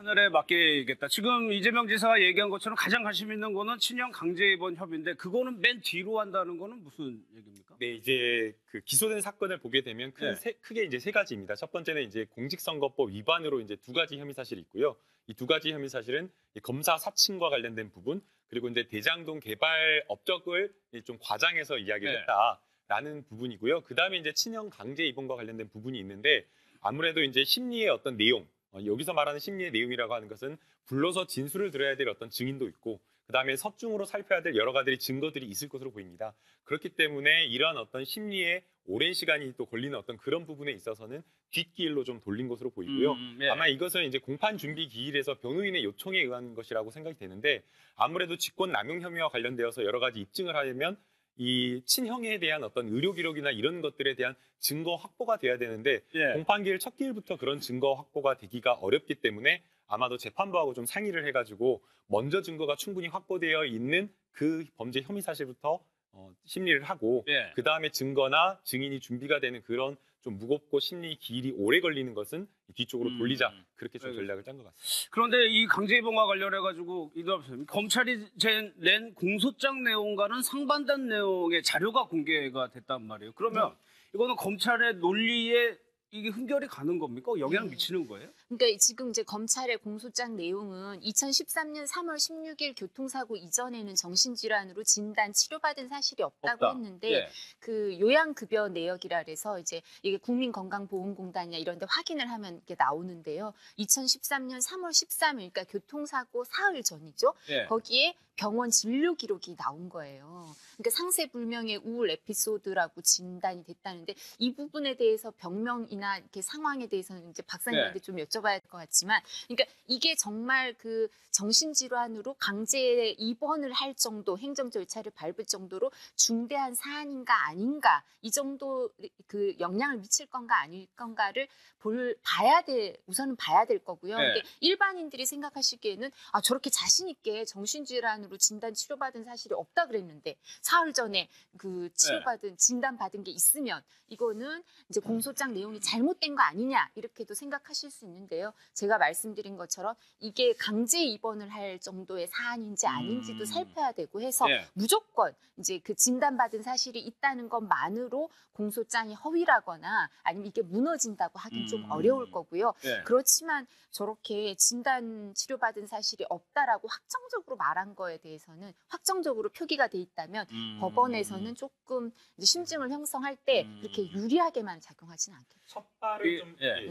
하늘에 맡기겠다. 지금 이재명 지사가 얘기한 것처럼 가장 관심 있는 거는 친형 강제 입원 협의인데 그거는 맨 뒤로 한다는 거는 무슨 얘기입니까? 네, 이제 그 기소된 사건을 보게 되면 크게 이제 세 가지입니다. 첫 번째는 이제 공직선거법 위반으로 이제 두 가지 혐의 사실이 있고요. 이 두 가지 혐의 사실은 검사 사칭과 관련된 부분, 그리고 이제 대장동 개발 업적을 좀 과장해서 이야기를 했다라는 부분이고요. 그 다음에 이제 친형 강제 입원과 관련된 부분이 있는데 아무래도 이제 심리의 어떤 내용, 여기서 말하는 심리의 내용이라고 하는 것은 불러서 진술을 들어야 될 어떤 증인도 있고 그다음에 서중으로 살펴야 될 여러 가지 증거들이 있을 것으로 보입니다. 그렇기 때문에 이러한 어떤 심리에 오랜 시간이 또 걸리는 어떤 그런 부분에 있어서는 뒷길로 좀 돌린 것으로 보이고요. 아마 이것은 이제 공판 준비 기일에서 변호인의 요청에 의한 것이라고 생각이 되는데 아무래도 직권 남용 혐의와 관련되어서 여러 가지 입증을 하려면 이 친형에 대한 어떤 의료 기록이나 이런 것들에 대한 증거 확보가 돼야 되는데 공판기일 첫 기일부터 그런 증거 확보가 되기가 어렵기 때문에 아마도 재판부하고 좀 상의를 해가지고 먼저 증거가 충분히 확보되어 있는 그 범죄 혐의 사실부터 심리를 하고 그 다음에 증거나 증인이 준비가 되는 그런 좀 무겁고 심리 기일이 오래 걸리는 것은 뒤쪽으로 돌리자 그렇게 좀 전략을 짠 것 같습니다. 그런데 이 강제 입원과 관련해 가지고 검찰이 낸 공소장 내용과는 상반된 내용의 자료가 공개가 됐단 말이에요. 그러면 이거는 검찰의 논리에 이게 흠결이 가는 겁니까? 영향을 미치는 거예요? 그러니까 지금 이제 검찰의 공소장 내용은 2013년 3월 16일 교통사고 이전에는 정신질환으로 진단 치료받은 사실이 없다고 했는데 그 요양급여 내역이라 그래서 이제 이게 국민건강보험공단이나 이런 데 확인을 하면 이게 나오는데요. 2013년 3월 13일 그러니까 교통사고 사흘 전이죠. 거기에 병원 진료 기록이 나온 거예요. 그러니까 상세불명의 우울 에피소드라고 진단이 됐다는데 이 부분에 대해서 병명이나 이렇게 상황에 대해서는 이제 박사님한테 좀 여쭤봐야 될 것 같지만, 그러니까 이게 정말 그 정신질환으로 강제 입원을 할 정도, 행정 절차를 밟을 정도로 중대한 사안인가 아닌가, 이 정도 그 영향을 미칠 건가 아닐 건가를 우선은 봐야 될 거고요. 근데 일반인들이 생각하시기에는 저렇게 자신 있게 정신질환으로 진단 치료받은 사실이 없다 그랬는데 사흘 전에 그 진단받은 게 있으면 이거는 이제 공소장 내용이 잘못된 거 아니냐 이렇게도 생각하실 수 있는데요. 제가 말씀드린 것처럼 이게 강제 입원을 할 정도의 사안인지 아닌지도 살펴야 되고 해서 무조건 이제 그 진단받은 사실이 있다는 것만으로 공소장이 허위라거나 아니면 이게 무너진다고 하긴 좀 어려울 거고요. 그렇지만 저렇게 진단 치료받은 사실이 없다라고 확정적으로 말한 거에 대해서는 확정적으로 표기가 돼 있다면 법원에서는 조금 이제 심증을 형성할 때 그렇게 유리하게만 작용하지는 않겠죠.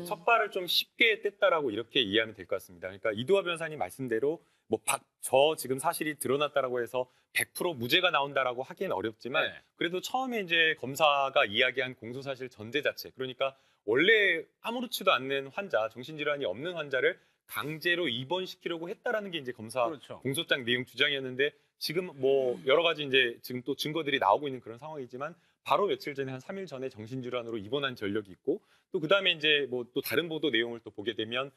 첫발을 좀 쉽게 뗐다라고 이렇게 이해하면 될 것 같습니다. 그러니까 이두화 변호사님 말씀대로 저 지금 사실이 드러났다라고 해서 100% 무죄가 나온다라고 하기엔 어렵지만 그래도 처음에 이제 검사가 이야기한 공소사실 전제 자체, 그러니까 원래 아무렇지도 않는 환자, 정신질환이 없는 환자를 강제로 입원시키려고 했다라는 게 이제 검사 공소장 내용 주장이었는데 지금 뭐 여러 가지 이제 지금 또 증거들이 나오고 있는 그런 상황이지만 바로 며칠 전에 한 3일 전에 정신질환으로 입원한 전력이 있고 또 그다음에 이제 뭐 또 다른 보도 내용을 또 보게 되면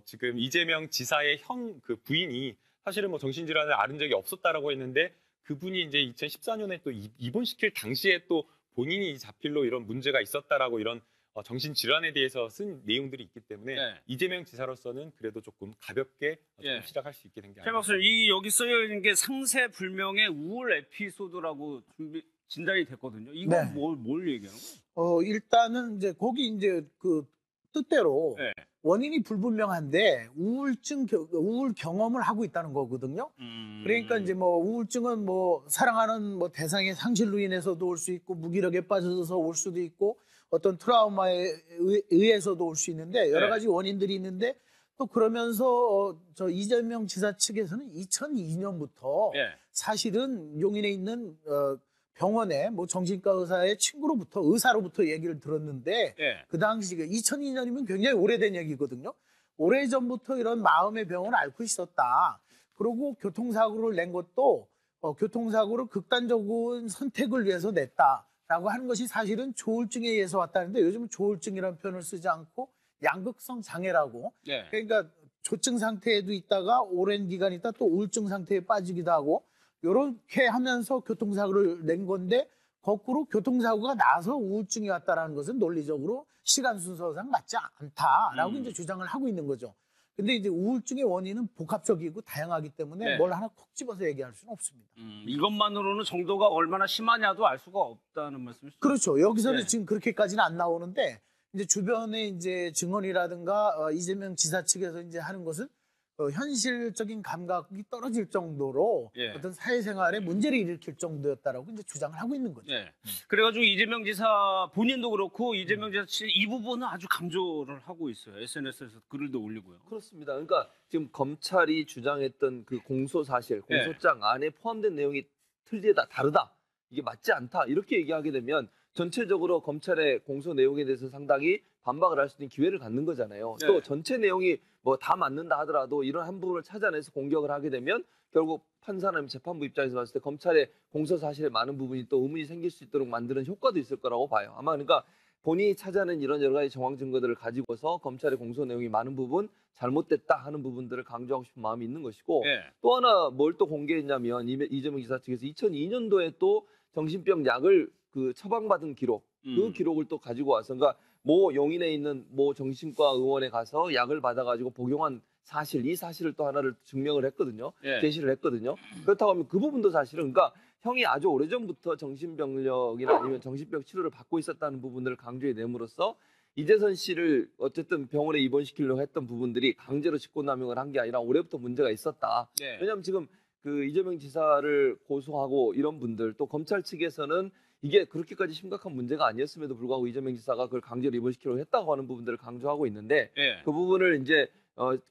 지금 이재명 지사의 그 부인이 사실은 뭐 정신질환을 앓은 적이 없었다라고 했는데 그분이 이제 2014년에 또 입원시킬 당시에 또 본인이 자필로 이런 문제가 있었다라고 이런 정신질환에 대해서 쓴 내용들이 있기 때문에 이재명 지사로서는 그래도 조금 가볍게 시작할 수 있게 된 게 아니에요. 여기 쓰여 있는 게 상세불명의 우울 에피소드라고 진단이 됐거든요. 이건 뭘 얘기하는 거예요? 일단은 이제 거기 이제 그 뜻대로 원인이 불분명한데 우울 경험을 하고 있다는 거거든요. 그러니까 이제 뭐 우울증은 뭐 사랑하는 뭐 대상의 상실로 인해서도 올 수 있고 무기력에 빠져서 올 수도 있고 어떤 트라우마에 의해서도 올 수 있는데 여러 가지 원인들이 있는데 또 그러면서 저 이재명 지사 측에서는 2002년부터 사실은 용인에 있는 병원에 뭐 정신과 의사로부터 얘기를 들었는데 그 당시 2002년이면 굉장히 오래된 얘기거든요. 오래전부터 이런 마음의 병을 앓고 있었다. 그리고 교통사고를 낸 것도 교통사고를 극단적인 선택을 위해서 냈다라고 하는 것이 사실은 조울증에 의해서 왔다는데 요즘은 조울증이라는 표현을 쓰지 않고 양극성 장애라고 그러니까 조증 상태에도 있다가 오랜 기간 있다 또 우울증 상태에 빠지기도 하고 이렇게 하면서 교통사고를 낸 건데 거꾸로 교통사고가 나서 우울증이 왔다라는 것은 논리적으로 시간 순서상 맞지 않다라고 이제 주장을 하고 있는 거죠. 근데 이제 우울증의 원인은 복합적이고 다양하기 때문에 네. 뭘 하나 콕 집어서 얘기할 수는 없습니다. 이것만으로는 정도가 얼마나 심하냐도 알 수가 없다는 말씀이시죠? 그렇죠. 여기서는 네. 지금 그렇게까지는 안 나오는데 이제 주변에 이제 증언이라든가 이재명 지사 측에서 이제 하는 것은 현실적인 감각이 떨어질 정도로 예. 어떤 사회생활에 문제를 일으킬 정도였다라고 이제 주장을 하고 있는 거죠. 네. 그래가지고 이재명 지사 본인도 그렇고 이재명 지사 측 이 부분은 아주 강조를 하고 있어요. SNS에서 글도 올리고요. 그렇습니다. 그러니까 지금 검찰이 주장했던 그 공소 사실, 공소장 안에 포함된 내용이 틀리다, 다르다, 이게 맞지 않다 이렇게 얘기하게 되면 전체적으로 검찰의 공소 내용에 대해서 상당히 반박을 할 수 있는 기회를 갖는 거잖아요. 네. 또 전체 내용이 뭐 다 맞는다 하더라도 이런 한 부분을 찾아내서 공격을 하게 되면 결국 판사나 재판부 입장에서 봤을 때 검찰의 공소 사실에 많은 부분이 또 의문이 생길 수 있도록 만드는 효과도 있을 거라고 봐요. 아마 그러니까 본인이 찾아낸 이런 여러 가지 정황 증거들을 가지고서 검찰의 공소 내용이 많은 부분 잘못됐다 하는 부분들을 강조하고 싶은 마음이 있는 것이고 네. 또 하나 뭘 또 공개했냐면 이재명 지사 측에서 2002년도에 또 정신병 약을 그 처방받은 기록, 그 기록을 또 가지고 와서 그러니까 모 용인에 있는 모 정신과 의원에 가서 약을 받아가지고 복용한 사실, 이 사실을 또 하나를 증명을 했거든요. 예. 제시를 했거든요. 그렇다고 하면 그 부분도 사실은 그러니까 형이 아주 오래전부터 정신병력이나 아니면 정신병 치료를 받고 있었다는 부분들을 강조해 내므로써 이재선 씨를 어쨌든 병원에 입원시키려고 했던 부분들이 강제로 직권남용을 한 게 아니라 올해부터 문제가 있었다. 네. 왜냐하면 지금 그 이재명 지사를 고소하고 이런 분들 또 검찰 측에서는 이게 그렇게까지 심각한 문제가 아니었음에도 불구하고 이재명 지사가 그걸 강제로 입원시키려고 했다고 하는 부분들을 강조하고 있는데 예. 그 부분을 이제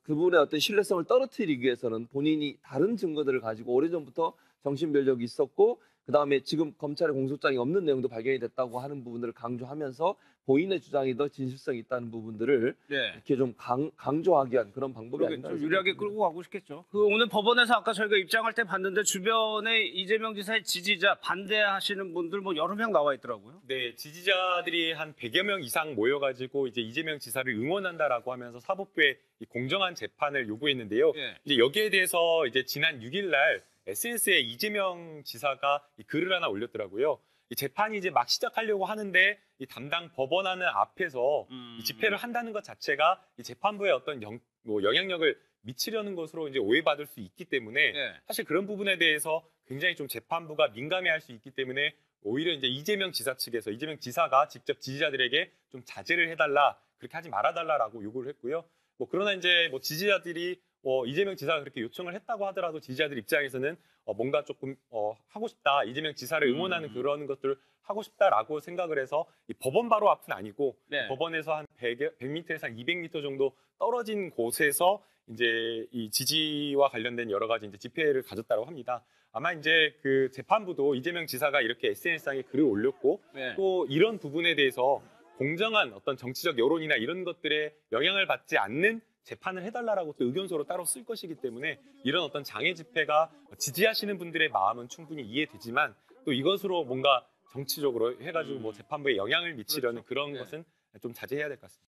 그분의 어떤 신뢰성을 떨어뜨리기 위해서는 본인이 다른 증거들을 가지고 오래전부터 정신변력이 있었고 그다음에 지금 검찰의 공소장이 없는 내용도 발견이 됐다고 하는 부분들을 강조하면서 본인의 주장이 더 진실성이 있다는 부분들을 네. 이렇게 좀 강조하기 위한 그런 방법이 아닌가. 좀 유리하게 끌고 가고 싶겠죠. 그 오늘 법원에서 아까 저희가 입장할 때 봤는데 주변에 이재명 지사의 지지자 반대하시는 분들 뭐 여러 명 나와 있더라고요. 네, 지지자들이 한 100여 명 이상 모여가지고 이제 이재명 지사를 응원한다라고 하면서 사법부에 이 공정한 재판을 요구했는데요. 예. 이제 여기에 대해서 이제 지난 6일 날 SNS에 이재명 지사가 이 글을 하나 올렸더라고요. 이 재판이 이제 막 시작하려고 하는데 이 담당 법원하는 앞에서 이 집회를 한다는 것 자체가 이 재판부의 어떤 영향력을 미치려는 것으로 이제 오해받을 수 있기 때문에 예. 사실 그런 부분에 대해서 굉장히 좀 재판부가 민감해할 수 있기 때문에 오히려 이제 이재명 지사 측에서 이재명 지사가 직접 지지자들에게 좀 자제를 해달라, 그렇게 하지 말아달라라고 요구를 했고요. 뭐 그러나 이제 뭐 지지자들이 이재명 지사가 그렇게 요청을 했다고 하더라도 지지자들 입장에서는 뭔가 조금 하고 싶다, 이재명 지사를 응원하는 그런 것들을 하고 싶다라고 생각을 해서 이 법원 바로 앞은 아니고 네. 법원에서 한 100m에서 한 200m 정도 떨어진 곳에서 이제 이 지지와 관련된 여러 가지 이제 집회를 가졌다고 합니다. 아마 이제 그 재판부도 이재명 지사가 이렇게 SNS상에 글을 올렸고 네. 또 이런 부분에 대해서 공정한 어떤 정치적 여론이나 이런 것들에 영향을 받지 않는 재판을 해달라고 또 의견서로 따로 쓸 것이기 때문에 이런 어떤 장애 집회가 지지하시는 분들의 마음은 충분히 이해되지만 또 이것으로 뭔가 정치적으로 해가지고 뭐 재판부에 영향을 미치려는 그런 네. 것은 좀 자제해야 될 것 같습니다.